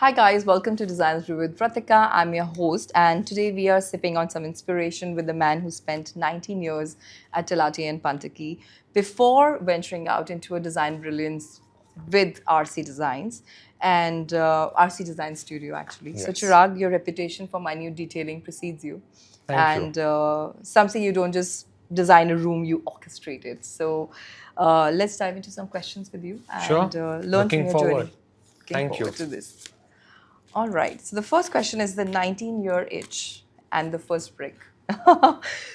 Hi guys, welcome to Designs Brew with Vratika. I'm your host, and today we are sipping on some inspiration with the man who spent 19 years at Telati and Pantaki before venturing out into a design brilliance with RC Designs and RC Design Studio actually. So Yes. Cherag, your reputation for minute detailing precedes you. Thank you. And something you don't just design a room, you orchestrate it. So let's dive into some questions with you and Sure. learn Looking from your forward. journey. Looking Thank forward you. to this. All right. So the first question is the 19-year itch and the first brick.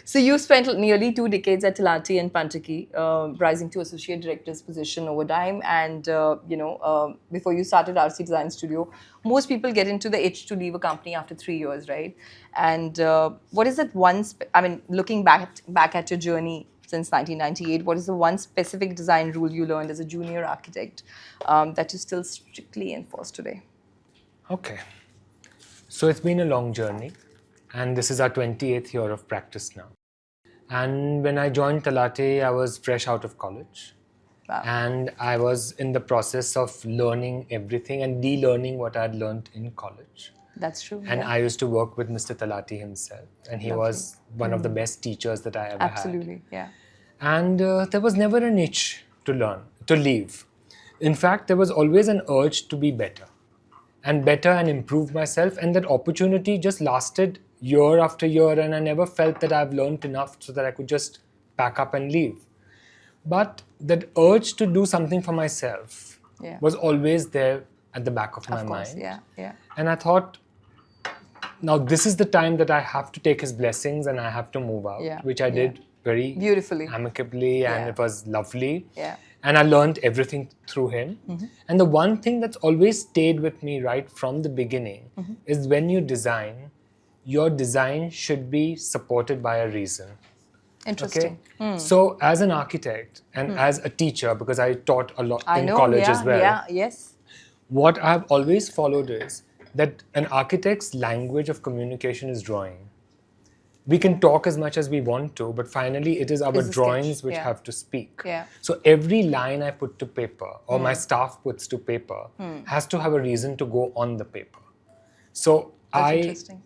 So you spent nearly 2 decades at Telati and Pantaki, rising to associate director's position over time. And before you started RC Design Studio, most people get into the itch to leave a company after 3 years, right? And what is that one? Looking back at your journey since 1998, what is the one specific design rule you learned as a junior architect that you still strictly enforce today? Okay. So it's been a long journey, and this is our 28th year of practice now. And when I joined Telate, I was fresh out of college. Wow. And I was in the process of learning everything and de-learning what I had learned in college. That's true. And yeah. I used to work with Mr. Talati himself, and he Lovely. was one of the best teachers that I ever had. Absolutely, yeah. And there was never an itch to learn, to leave. In fact, there was always an urge to be better and improve myself. And that opportunity just lasted year after year, and I never felt that I've learned enough so that I could just pack up and leave. But that urge to do something for myself Yeah. was always there at the back of my Of course, mind. yeah. And I thought, now this is the time that I have to take his blessings and I have to move out, Yeah, which I yeah. did very Beautifully. amicably, and Yeah. it was lovely. Yeah. And I learned everything through him. And the one thing that's always stayed with me right from the beginning is when you design, your design should be supported by a reason. Interesting. So as an architect and as a teacher, because I taught a lot I in know, college yeah, as well, yeah, yes. what I've always followed is that an architect's language of communication is drawing. We can talk as much as we want to, but finally it is our It's a drawings sketch, which yeah. have to speak. Yeah. So every line I put to paper or my staff puts to paper has to have a reason to go on the paper. So That's I interesting.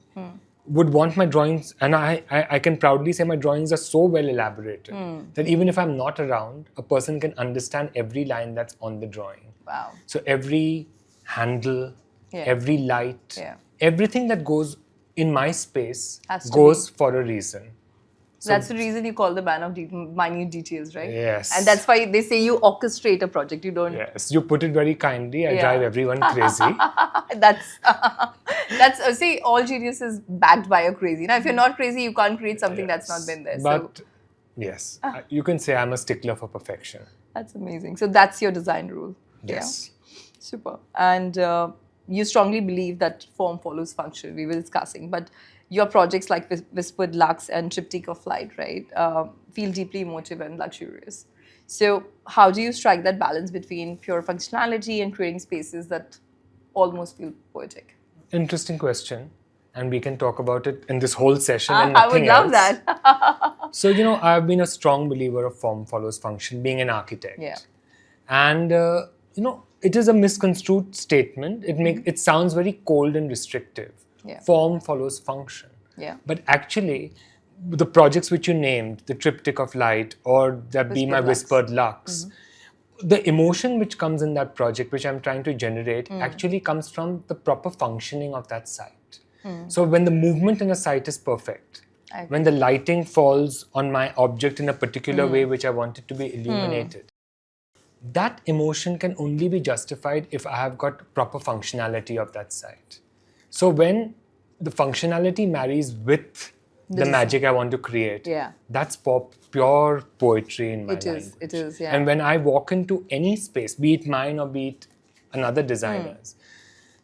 would want my drawings, and I can proudly say my drawings are so well elaborated that even if I'm not around, a person can understand every line that's on the drawing. Wow. So every handle, Yeah. every light, Yeah. everything that goes in my space Has to goes for a reason. So That's the reason you call the man of minute details, right? Yes. And that's why they say you orchestrate a project. You don't. yes, you put it very kindly. I Yeah. drive everyone crazy. That's see, all genius is backed by a crazy. Now, if you're not crazy, you can't create something that's not been there. But So yes, you can say I'm a stickler for perfection. that's amazing. So that's your design rule. Yes. Yeah. Super. And you strongly believe that form follows function. We were discussing, but your projects like Whispered Lux and Triptych of Light, right, feel deeply emotive and luxurious. So how do you strike that balance between pure functionality and creating spaces that almost feel poetic? Interesting question. And we can talk about it in this whole session and I would nothing love else. that. So, I've been a strong believer of form follows function, being an architect. Yeah. And, it is a misconstrued statement. It sounds very cold and restrictive. Yeah. Form follows function. Yeah. But actually, the projects which you named, the Triptych of Light or that Be My Whispered Lux. Whispered Lux, the emotion which comes in that project, which I'm trying to generate, actually comes from the proper functioning of that site. So when the movement in a site is perfect, I agree. when the lighting falls on my object in a particular way which I want it to be illuminated, that emotion can only be justified if I have got proper functionality of that site. So when the functionality marries with the magic I want to create, Yeah. that's pure poetry in my language. It is, yeah. And when I walk into any space, be it mine or be it another designer's,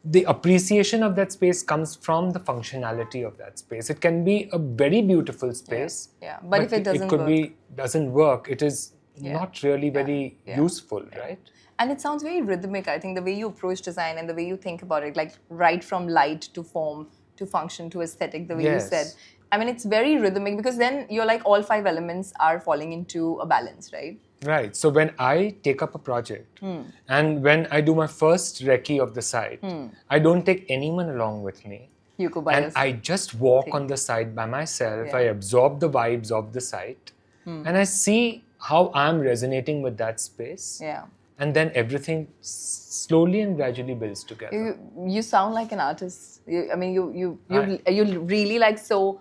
the appreciation of that space comes from the functionality of that space. It can be a very beautiful space, Yeah. But if it doesn't work, it is not really very useful, right? And it sounds very rhythmic. I think the way you approach design and the way you think about it, like right from light to form to function to aesthetic, the way you said. I mean, it's very rhythmic because then you're like all 5 elements are falling into a balance, right? Right. So when I take up a project and when I do my first recce of the site, I don't take anyone along with me. You go by And yourself. I just walk on the site by myself. Yeah. I absorb the vibes of the site and I see how I'm resonating with that space. Yeah. And then everything slowly and gradually builds together. You sound like an artist. You're really like so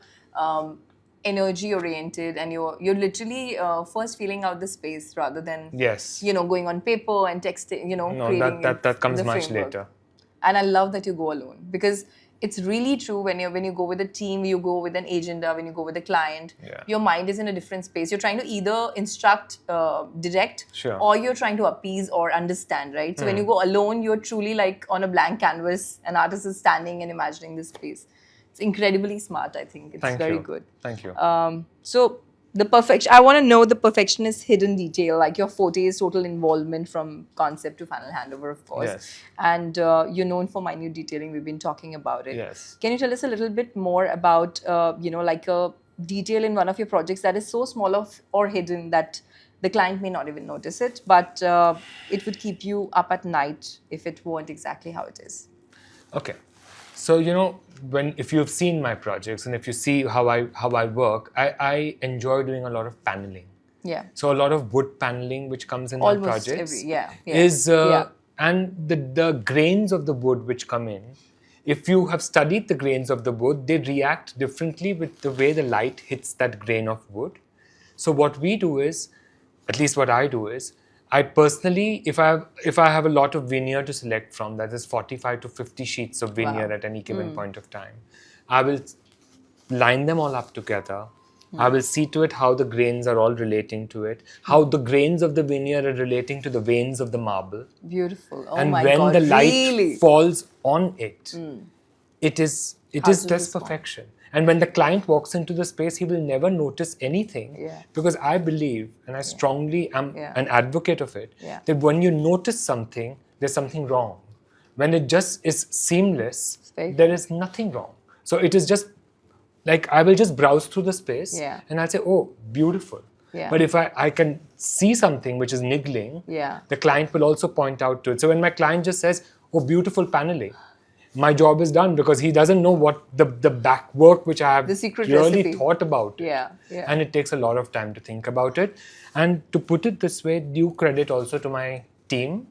energy oriented, and you're literally first feeling out the space rather than Yes. going on paper and texting. No, creating that comes the much framework. later. And I love that you go alone, because it's really true when you go with a team, you go with an agenda, when you go with a client, your mind is in a different space. You're trying to either instruct, direct, or you're trying to appease or understand, right? So when you go alone, you're truly like on a blank canvas. An artist is standing and imagining this space. It's incredibly smart, I think. It's very good. Thank you. So I want to know the perfectionist hidden detail, like your forte is total involvement from concept to final handover, of course. Yes. And you're known for minute detailing. We've been talking about it. Yes. Can you tell us a little bit more about, like a detail in one of your projects that is so small or hidden that the client may not even notice it, but it would keep you up at night if it weren't exactly how it is? Okay. So, if you've seen my projects and if you see how I work, I enjoy doing a lot of paneling. Yeah. So a lot of wood paneling which comes in my projects is and the grains of the wood which come in, if you have studied the grains of the wood, they react differently with the way the light hits that grain of wood. So what we do is, at least what I do is, I personally, if I have a lot of veneer to select from, that is 45 to 50 sheets of veneer at any given point of time, I will line them all up together. I will see to it how the grains are all relating to it, how the grains of the veneer are relating to the veins of the marble. Beautiful. Oh and my when God, the light really? falls on it, it is just perfection. And when the client walks into the space, he will never notice anything, because I believe, and I strongly am an advocate of it, that when you notice something, there's something wrong. When it just is seamless, there is nothing wrong. So it is just like, I will just browse through the space and I'll say, oh, beautiful. But if I can see something which is niggling, the client will also point out to it. So when my client just says, oh, beautiful paneling, my job is done, because he doesn't know what the back work which I have really thought about. And it takes a lot of time to think about it. And to put it this way, due credit also to my team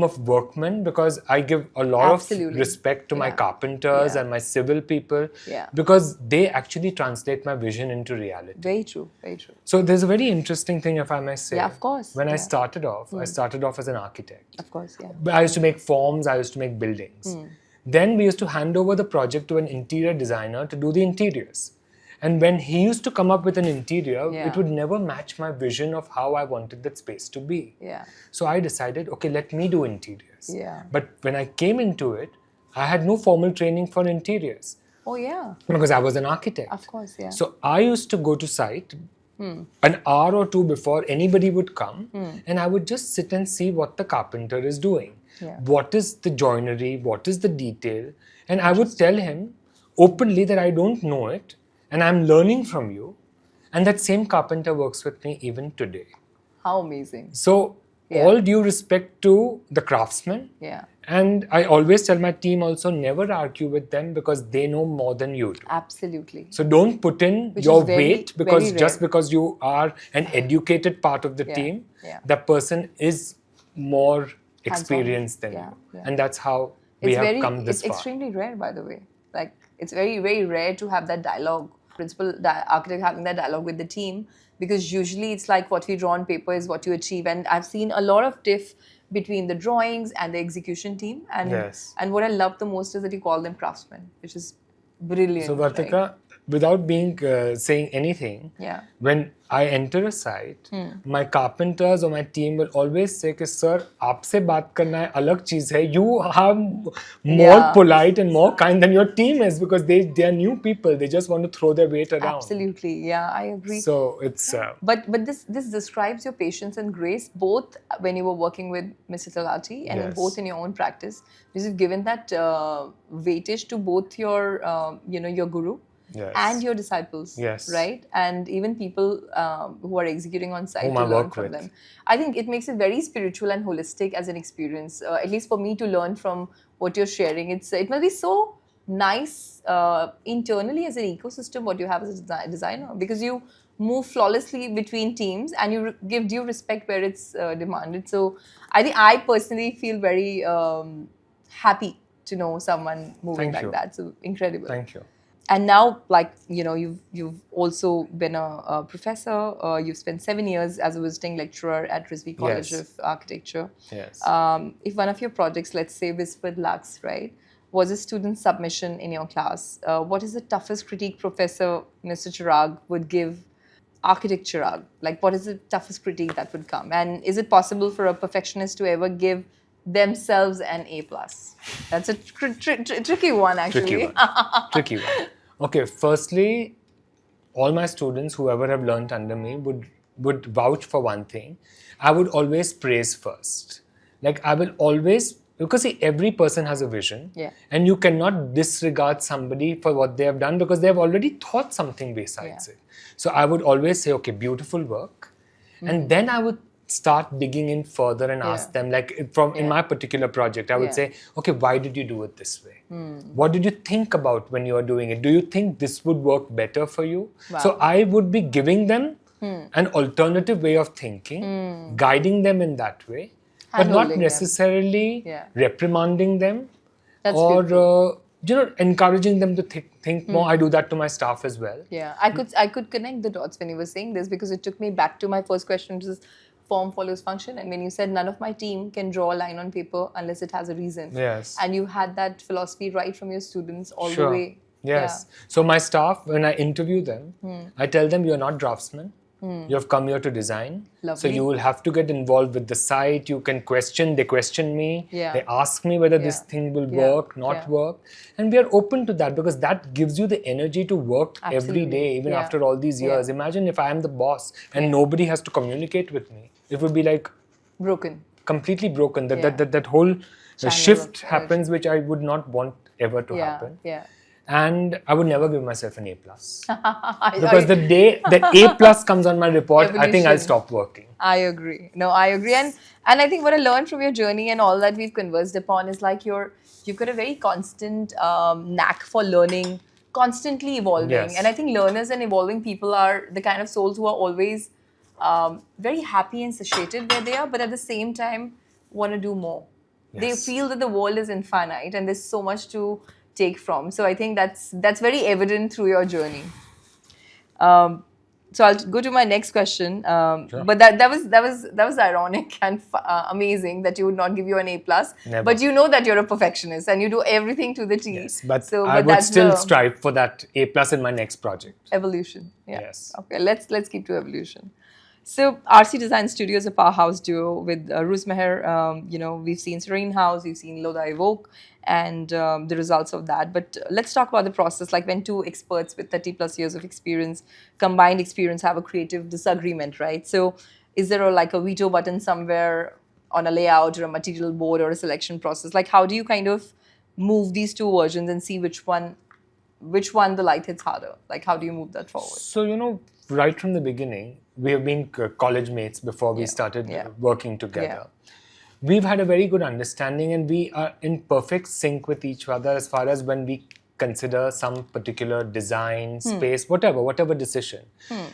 of workmen, because I give a lot of respect to my carpenters and my civil people, because they actually translate my vision into reality. Very true, very true. So there's a very interesting thing, if I may say. Yeah, of course. When I started off, I started off as an architect. Of course, I used to make forms, I used to make buildings. Then we used to hand over the project to an interior designer to do the interiors. And when he used to come up with an interior, it would never match my vision of how I wanted that space to be. So I decided, okay, let me do interiors. But when I came into it, I had no formal training for interiors. Oh, yeah. Because I was an architect. Of course, yeah. So I used to go to site an hour or two before anybody would come, and I would just sit and see what the carpenter is doing. What is the joinery, what is the detail, and I would tell him openly that I don't know it and I'm learning from you, and that same carpenter works with me even today. How amazing. So all due respect to the craftsmen, and I always tell my team also, never argue with them, because they know more than you do. Absolutely. So don't put in your weight, because just because you are an educated part of the team, that person is more experienced than you. And that's how we have come this far. It's extremely rare, by the way. Like, it's very, very rare to have that dialogue, architect having that dialogue with the team, because usually it's like what we draw on paper is what you achieve. And I've seen a lot of diff between the drawings and the execution team. And what I love the most is that you call them craftsmen, which is brilliant. So Vratika, without saying anything, when I enter a site, my carpenters or my team will always say, sir, aapse baat karna hai alag cheez hai. You are more polite and more kind than your team is, because they are new people. They just want to throw their weight around. Absolutely, yeah, I agree. So it's... But this describes your patience and grace, both when you were working with Mr. Talati and both in your own practice, because you've given that weightage to both your, your guru, Yes. and your disciples, Yes. right? And even people who are executing on site Whom to I learn work from with. them. I think it makes it very spiritual and holistic as an experience. At least for me to learn from what you're sharing, it must be so nice internally as an ecosystem what you have as a designer, because you move flawlessly between teams and you give due respect where it's demanded. So I think I personally feel very happy to know someone moving Thank like you. that. So incredible. Thank you. And now, like, you know, you've also been a professor. You've spent 7 years as a visiting lecturer at Rizvi College Yes. of Architecture. Yes. If one of your projects, let's say Whispered Lux, right, was a student submission in your class, what is the toughest critique Professor Mr. Cherag would give architecture? Like, what is the toughest critique that would come? And is it possible for a perfectionist to ever give themselves an A+? That's a tricky one, actually. Tricky one. Tricky one. Okay, firstly, all my students, whoever have learnt under me, would vouch for one thing. I would always praise first. Like, I will always, because see, every person has a vision, Yeah. and you cannot disregard somebody for what they have done because they have already thought something besides Yeah. it. So I would always say, okay, beautiful work, and then I would start digging in further and ask them, like in my particular project, I would say, okay, why did you do it this way? What did you think about when you were doing it? Do you think this would work better for you? Wow. So I would be giving them an alternative way of thinking, guiding them in that way, but not Hand-holding them. necessarily reprimanding them. That's or beautiful. encouraging them to think more. I do that to my staff as well. Yeah, I could connect the dots when you were saying this, because it took me back to my first question, which is form follows function. And when you said none of my team can draw a line on paper unless it has a reason. Yes. And you had that philosophy right from your students all the Sure. way. Yes. So my staff, when I interview them, I tell them, you're not draftsmen. You have come here to design. So Lovely. you will have to get involved with the site. You can question. They question me. Yeah. They ask me whether this thing will work, not work. And we are open to that, because that gives you the energy to work every Absolutely. day, even Yeah. after all these years. Imagine if I am the boss and nobody has to communicate with me. It would be like Broken. completely broken. That whole Channel shift of happens, which I would not want ever to happen. Yeah. And I would never give myself an A+. I Because the day that A+ comes on my report, I think I'll Evolution. stop working. I agree. No, I agree. And I think what I learned from your journey and all that we've conversed upon is like you've got a very constant knack for learning, constantly evolving. Yes. And I think learners and evolving people are the kind of souls who are always very happy and satiated where they are, but at the same time want to do more. They Yes. feel that the world is infinite and there's so much to take from. So I think that's very evident through your journey. So I'll go to my next question. Sure. But that was ironic and amazing that you would not give you an A+. Never. But you know that you're a perfectionist and you do everything to the T. Yes, but So, I would that's still the strive for that A+ in my next project. evolution. Yeah. Yes. Okay. Let's keep to evolution. So RC Design Studio is a powerhouse duo with Ruz Meher. We've seen Serene House, we've seen Loda Evoke, and the results of that. But let's talk about the process. Like when two experts with 30 plus years of experience, combined experience, have a creative disagreement, right? So is there like a veto button somewhere on a layout or a material board or a selection process? Like how do you kind of move these two versions and see which one the light hits harder? Like how do you move that forward? So, right from the beginning, we have been college mates before we started working together. We've had a very good understanding and we are in perfect sync with each other as far as when we consider some particular design, space, whatever decision.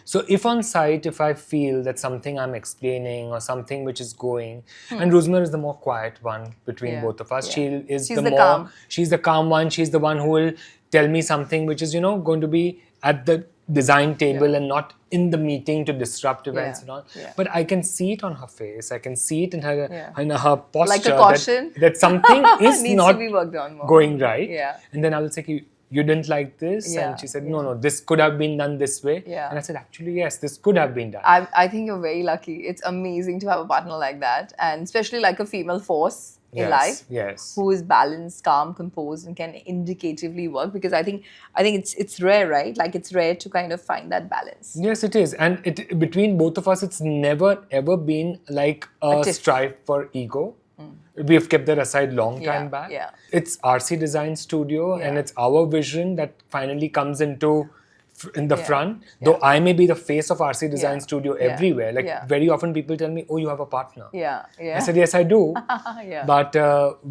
So if on site, if I feel that something I'm explaining or something which is going, and Ruzmer is the more quiet one between both of us. Yeah. She's She's the calm. She's the calm one. She's the one who will tell me something which is, going to be at the design table and not in the meeting to disrupt events and all. Yeah. But I can see it on her face. I can see it in her posture. Like a caution. That something is Needs not to be worked on more. going right. Yeah. And then I will say, you didn't like this? Yeah. And she said, no, this could have been done this way. Yeah. And I said, actually, yes, this could have been done. I think you're very lucky. It's amazing to have a partner like that, and especially like a female force in life. Yes. Who is balanced, calm, composed, and can indicatively work. Because I think it's rare, right? Like it's rare to kind of find that balance. Yes, it is. And between both of us, it's never ever been like a tiff. strive for ego. We have kept that aside long Yeah, time back. yeah. It's RC Design Studio, and Yeah. it's our vision that finally comes into in the Yeah, front. yeah. Though I may be the face of RC Design Yeah, Studio yeah, everywhere. Like yeah. very often people tell me, "Oh, you have a partner." Yeah, yeah. I said, "Yes, I do." Yeah. But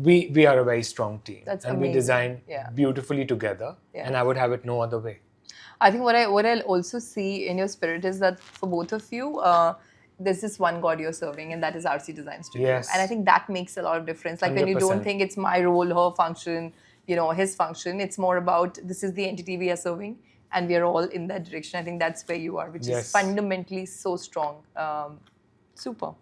we are a very strong team, That's and we amazing. design Yeah. beautifully together. Yeah. And I would have it no other way. I think what I'll also see in your spirit is that for both of you, there's this one God you're serving, and that is RC Design Studio. Yes. And I think that makes a lot of difference. Like when you don't 100%. think it's my role, her function, his function, it's more about this is the entity we are serving, and we are all in that direction. I think that's where you are, which is Yes. fundamentally so strong. Super.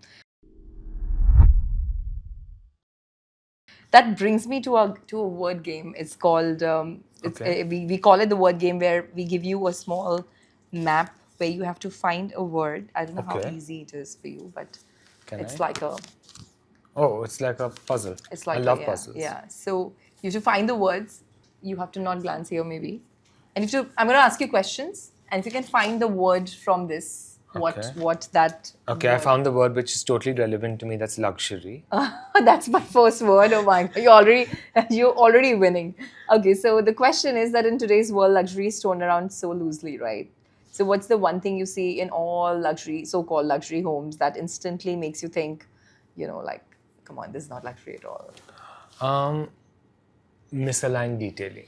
That brings me to a word game. It's called Okay. we call it the word game, where we give you a small map where you have to find a word. I don't know how Okay. easy it is for you, but Can it's I? like a Oh, it's like a puzzle. it's like I love yeah, puzzles. Yeah. So you have to find the words. You have to not glance here maybe, and I'm going to ask you questions, and if you can find the word from this, Okay. what that. Okay, I word- found the word which is totally relevant to me. That's luxury. That's my first word. Oh my God. You're already winning. Okay, so the question is that in today's world, luxury is thrown around so loosely, right? So what's the one thing you see in all luxury, so-called luxury homes that instantly makes you think, like, come on, this is not luxury at all. Misaligned detailing.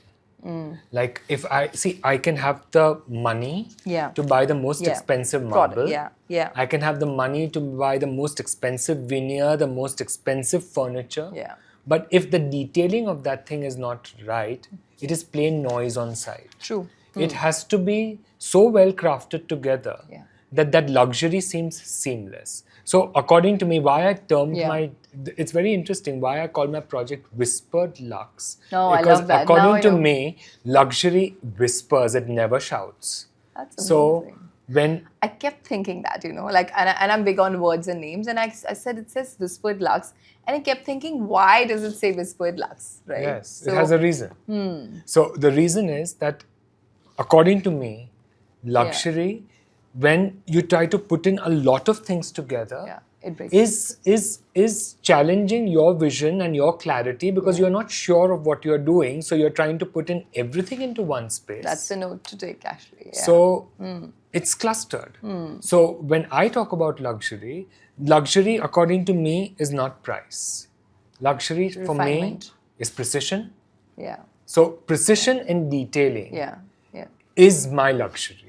Like if I can have the money Yeah. to buy the most Yeah. expensive Product, marble. yeah, yeah. I can have the money to buy the most expensive veneer, the most expensive furniture. Yeah. But if the detailing of that thing is not right, it is plain noise on site. True. It has to be so well crafted together Yeah. that luxury seems seamless. So according to me, why I termed Yeah. it's very interesting why I call my project Whispered Lux. Oh, I because love that. Now according I to know. me, luxury whispers, it never shouts. That's So amazing. when I kept thinking that, like, and I'm big on words and names, and I said it says Whispered Lux, and I kept thinking, why does it say Whispered Lux, right? yes, it has a reason. So the reason is that according to me, luxury, when you try to put in a lot of things together, Yeah, it breaks. is challenging your vision and your clarity because you're not sure of what you're doing. So you're trying to put in everything into one space. That's a note to take, actually. Yeah. So it's clustered. So when I talk about luxury according to me is not price. Luxury for me Refinement. is precision. Yeah, So precision and detailing yeah. is my luxury.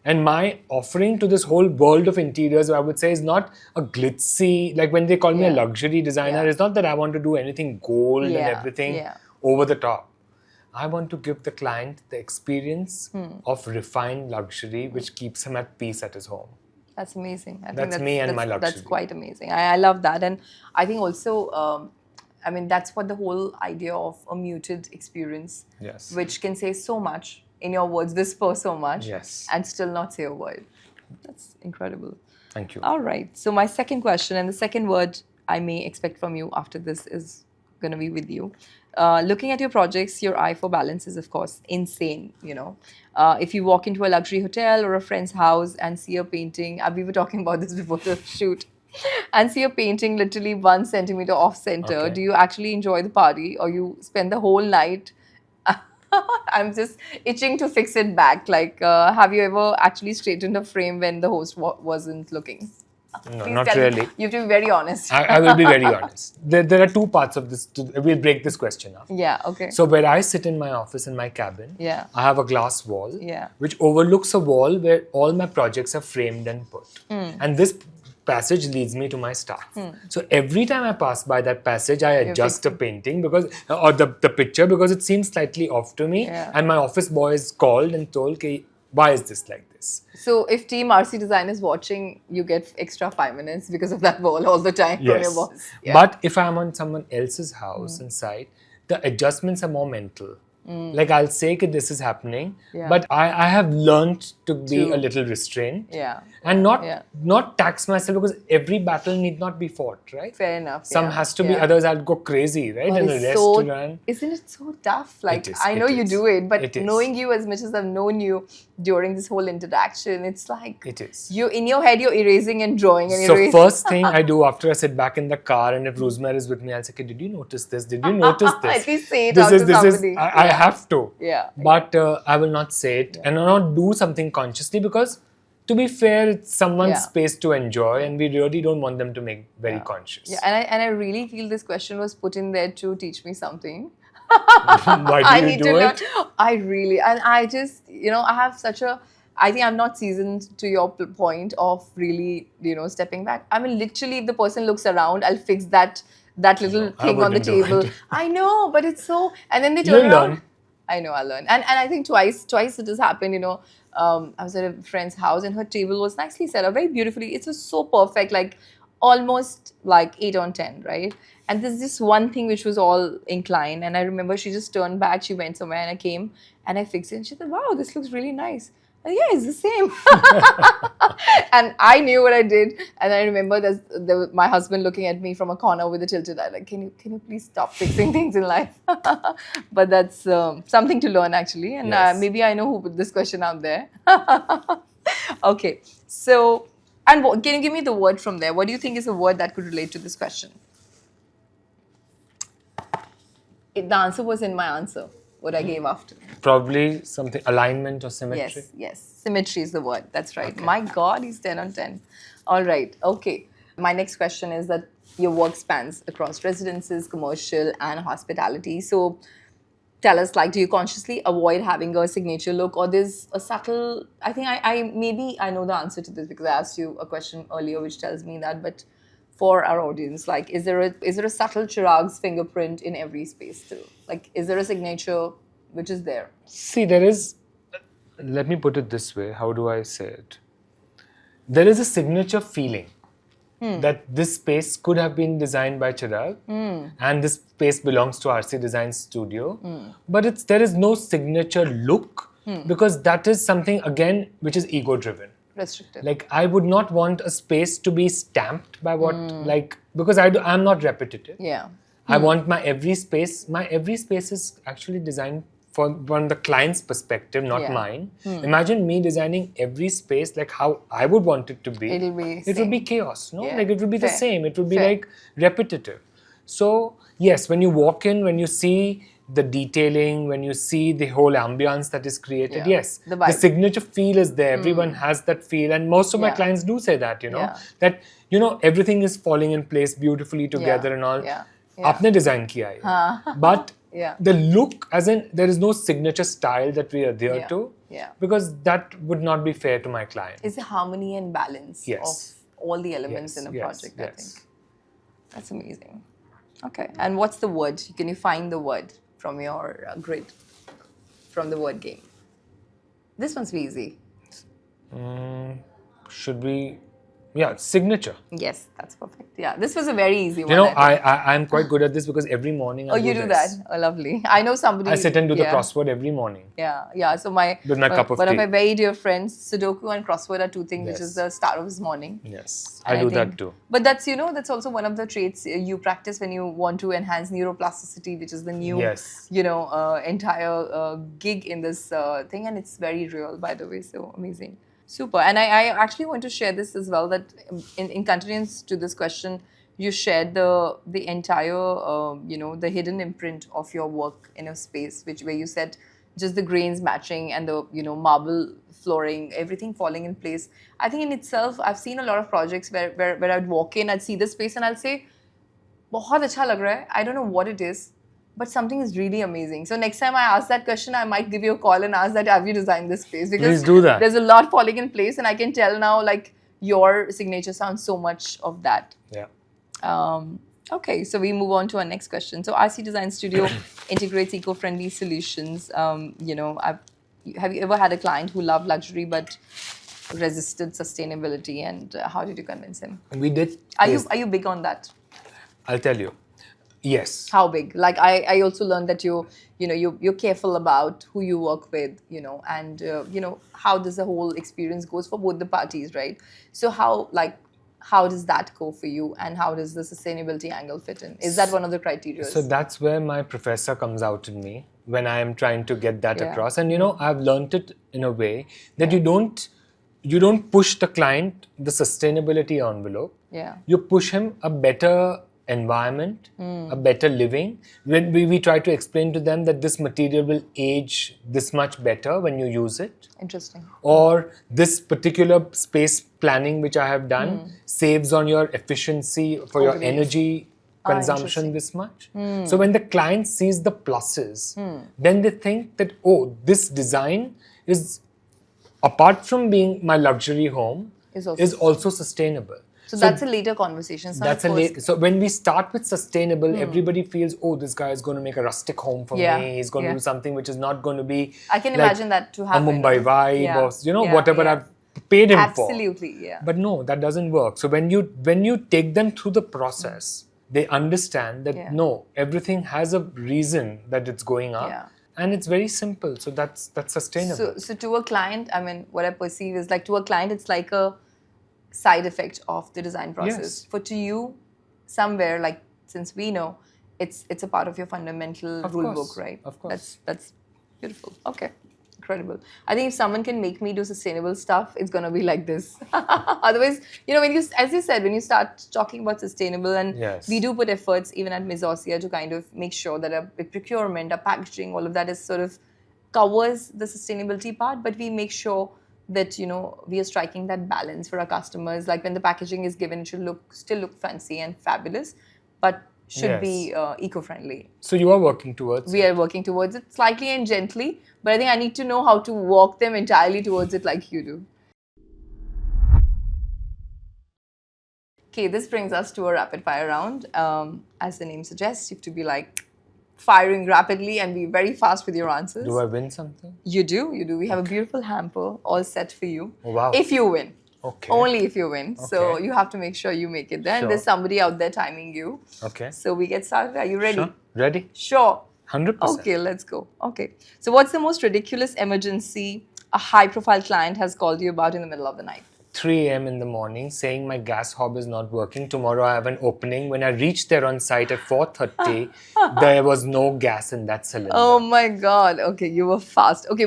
And my offering to this whole world of interiors, I would say, is not a glitzy, like when they call me a Yeah. luxury designer, Yeah. it's not that I want to do anything gold and Yeah, everything yeah. over the top. I want to give the client the experience of refined luxury, which keeps him at peace at his home. That's amazing. I That's think me and my That's luxury. quite amazing. I love that. And I think also, that's what the whole idea of a muted experience, Yes. which can say so much, in your words, whisper so much, Yes. and still not say a word. That's incredible. Thank you. All right. So my second question, and the second word I may expect from you after this is going to be with you. Looking at your projects, your eye for balance is, of course, insane. If you walk into a luxury hotel or a friend's house and see a painting, we were talking about this before the shoot, and see a painting literally 1 centimeter off center, Okay. do you actually enjoy the party, or you spend the whole night? I'm just itching to fix it back. Like, have you ever actually straightened a frame when the host wasn't looking? No, Please not tell me. really. You have to be very honest. I will be very honest. There are two parts of this. We'll break this question up. Yeah, okay. So where I sit in my office, in my cabin, Yeah. I have a glass wall Yeah. which overlooks a wall where all my projects are framed and put. Hmm. And this passage leads me to my staff. So every time I pass by that passage, I adjust the painting or the picture because it seems slightly off to me. Yeah. And my office boy is called and told, why is this like this? So if Team RC Design is watching, you get extra 5 minutes because of that wall all the time from your boss. Yeah. But if I'm on someone else's house and site, the adjustments are more mental. Like I'll say that this is happening, Yeah. but I have learned to be True. a little restrained Yeah. and Yeah. not tax myself because every battle need not be fought, right? Fair enough. Some yeah. has to be, Yeah. otherwise I'll go crazy, right? But in a it's restaurant. isn't it so tough? Like, It is, I know it you is. do it, but It is. knowing you as much as I've known you, during this whole interaction. It's like It is. you in your head, you're erasing and drawing and So erasing. first thing I do after I sit back in the car, and if Rosemary is with me, I'll say, okay, did you notice this? Did you notice this? At least say it this out is, to this somebody. is, I have to. Yeah. But I will not say it and I'll not do something consciously because, to be fair, it's someone's space to enjoy and we really don't want them to make very conscious. Yeah, and I really feel this question was put in there to teach me something. Why do I you need do to learn. it? I really, and I just, I have such a, I think I'm not seasoned to your point of really, stepping back. I mean, literally, if the person looks around, I'll fix that little I thing on the wouldn't do table. it. I know, but it's so, and then they You'll turn around. learn. I know, I'll learn. And I think twice it has happened, I was at a friend's house and her table was nicely set up, very beautifully. It was so perfect, like almost like 8 on 10, right? And there's this one thing which was all inclined. And I remember she just turned back, she went somewhere and I came and I fixed it. And she said, wow, this looks really nice. Yeah, it's the same. And I knew what I did. And I remember there was my husband looking at me from a corner with a tilted eye, like, can you please stop fixing things in life? But that's something to learn, actually. And Yes. maybe I know who put this question out there. Okay. So, and can you give me the word from there? What do you think is a word that could relate to this question? The answer was in my answer, what I gave after. Probably something, alignment or symmetry. Yes. Symmetry is the word. That's right. Okay. My God, he's 10 on 10. All right. Okay. My next question is that your work spans across residences, commercial, and hospitality. So tell us, like, do you consciously avoid having a signature look, or there's a subtle, I think maybe I know the answer to this because I asked you a question earlier which tells me that, but for our audience, like, is there a subtle Cherag's fingerprint in every space still? Like, is there a signature which is there? See, there is, let me put it this way. How do I say it? There is a signature feeling that this space could have been designed by Cherag and this space belongs to RC Design Studio. But there is no signature look because that is something, again, which is ego-driven. Restrictive. Like, I would not want a space to be stamped by what, because I'm not repetitive. Yeah. I want my every space is actually designed from the client's perspective, not mine. Imagine me designing every space like how I would want it to be. It would be chaos, no? Yeah. Like, it would be the same. It would be Fair. like repetitive. So, yes, when you walk in, when you see the detailing, when you see the whole ambience that is created, yes, The the vibe. signature feel is there. Everyone has that feel. And most of my clients do say that, that, everything is falling in place beautifully together and all. Aapne design kiya hai. But the look, as in, there is no signature style that we adhere to because that would not be fair to my client. Is the harmony and balance of all the elements in a project, I think. That's amazing. Okay. And what's the word? Can you find the word from your grid, from the word game? This must be easy. Should be, signature. Yes, that's perfect. Yeah, this was a very easy one. I'm quite good at this because every morning I you do that? Oh, lovely. I know somebody. I sit and do the crossword every morning. Yeah. So with my cup of one tea. of my very dear friends, Sudoku and crossword are two things which is the start of his morning. Yes, And I do that too. But that's that's also one of the traits you practice when you want to enhance neuroplasticity, which is the new entire gig in this thing, and it's very real, by the way. So amazing. Super. And I actually want to share this as well, that in continuance to this question, you shared the entire, the hidden imprint of your work in a space, where you said just the grains matching and the, marble flooring, everything falling in place. I think in itself, I've seen a lot of projects where I'd walk in, I'd see the space and I'll say, बहुत अच्छा लग रहा है. I don't know what it is, but something is really amazing. So next time I ask that question, I might give you a call and ask that, have you designed this space? Because please do that. There's a lot falling in place and I can tell now, like, your signature sounds so much of that. Yeah. Okay, so we move on to our next question. So RC Design Studio integrates eco-friendly solutions. Have you ever had a client who loved luxury but resisted sustainability, and how did you convince him? We did. Are you big on that? I'll tell you. Yes. How big? Like, I also learned that you're careful about who you work with, and how does the whole experience goes for both the parties, right? So how how does that go for you, and how does the sustainability angle fit in? Is that one of the criteria? So that's where my professor comes out in me when I am trying to get that Yeah. across. And I've learned it in a way that you don't push the client the sustainability envelope. Yeah. You push him a better environment, a better living. When we try to explain to them that this material will age this much better when you use it. Interesting. Or this particular space planning which I have done saves on your efficiency for your Agreed. energy consumption this much. So when the client sees the pluses, then they think that, oh, this design is, apart from being my luxury home, is also sustainable. So that's a later conversation. So when we start with sustainable, everybody feels, oh, this guy is going to make a rustic home for me. He's going to do something which is not going to be. I can imagine that to happen. A Mumbai vibe or whatever I've paid him for. Absolutely, yeah. But no, that doesn't work. So when you take them through the process, they understand that no, everything has a reason that it's going up. Yeah. And it's very simple. So that's sustainable. So to a client, I mean, what I perceive is like to a client, it's like a side effect of the design process. Yes. For to you, somewhere, like, since we know, it's a part of your fundamental rule book, right? Of course. That's beautiful. Okay. Incredible. I think if someone can make me do sustainable stuff, it's gonna be like this. Otherwise, when you, as you said, when you start talking about sustainable, and we do put efforts even at Maison to kind of make sure that our procurement, our packaging, all of that is sort of covers the sustainability part, but we make sure that we are striking that balance for our customers. Like when the packaging is given, it should still look fancy and fabulous, but should be eco-friendly. So you are working towards We are working towards it slightly and gently, but I think I need to know how to walk them entirely towards it like you do. Okay, this brings us to a rapid fire round. As the name suggests, you have to be like firing rapidly and be very fast with your answers. Do I win something? You do. We have a beautiful hamper all set for you. Oh, wow. If you win. Okay. Only if you win. Okay. So you have to make sure you make it there. And there's somebody out there timing you. Okay. So we get started. Are you ready? Sure. Ready? Sure. 100%. Okay, let's go. Okay. So what's the most ridiculous emergency a high-profile client has called you about in the middle of the night? 3 a.m. in the morning saying my gas hob is not working. Tomorrow I have an opening. When I reached there on site at 4:30, there was no gas in that cylinder. Oh my God. Okay, you were fast. Okay,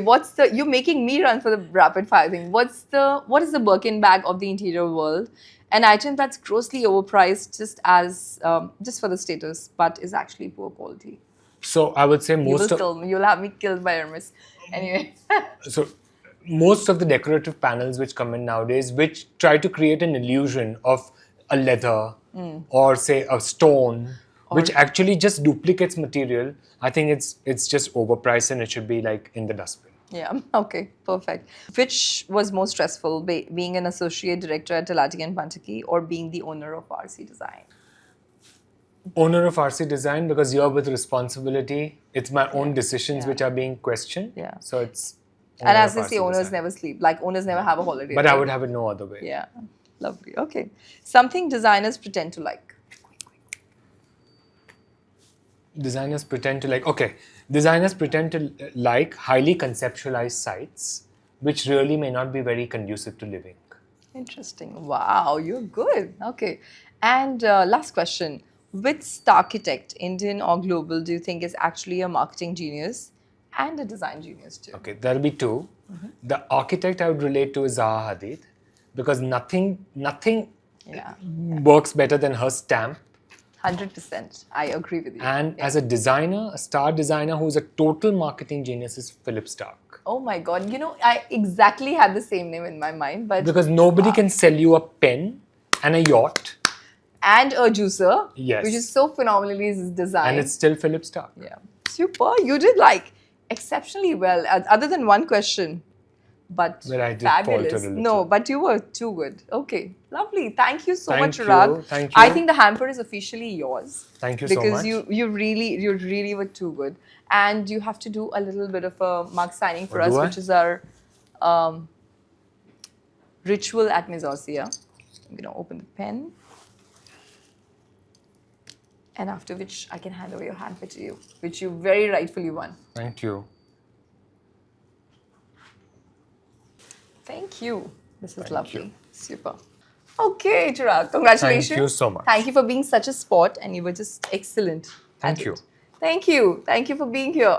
you're making me run for the rapid fire thing. What is the Birkin bag of the interior world? An item that's grossly overpriced just for the status, but is actually poor quality. So I would say You'll have me killed by Hermes. Anyway. So most of the decorative panels which come in nowadays, which try to create an illusion of a leather or say a stone, which actually just duplicates material, I think it's just overpriced and it should be like in the dustbin. Yeah, okay, perfect. Which was more stressful, being an associate director at Talati and Pantaki or being the owner of RC Design? Owner of RC Design, because you're with responsibility. It's my own decisions which are being questioned. Yeah. So it's... And as they say, owners never sleep. Like owners never have a holiday. But I would have it no other way. Yeah, lovely. Okay. Something designers pretend to like. Designers pretend to like... Okay. Designers pretend to like highly conceptualized sites, which really may not be very conducive to living. Interesting. Wow, you're good. Okay. And last question. Which architect, Indian or global, do you think is actually a marketing genius and a design genius too? Okay, there'll be two. The architect I would relate to is Zaha Hadid, because nothing works better than her stamp. 100%. I agree with you. And as a designer, a star designer who's a total marketing genius is Philip Stark. Oh my God. I exactly had the same name in my mind, but... Because nobody can sell you a pen and a yacht. And a juicer. Yes. Which is so phenomenally designed. And it's still Philip Stark. Yeah. Super. You did exceptionally well, other than one question. But I did fabulous. falter a little. No, but you were too good. Okay. Lovely. Thank you so much, Thank Cherag. you. Thank you. I think the hamper is officially yours. Thank you so much. Because you really were too good. And you have to do a little bit of a mug signing for us, which is our ritual at Maison. I'm going to open the pen. And after which I can hand over your hamper to you, which you very rightfully won. Thank you. Thank you. This is lovely. Super. Okay, Cherag, congratulations. Thank you so much. Thank you for being such a sport, and you were just excellent. Thank at you. it. Thank you. Thank you for being here.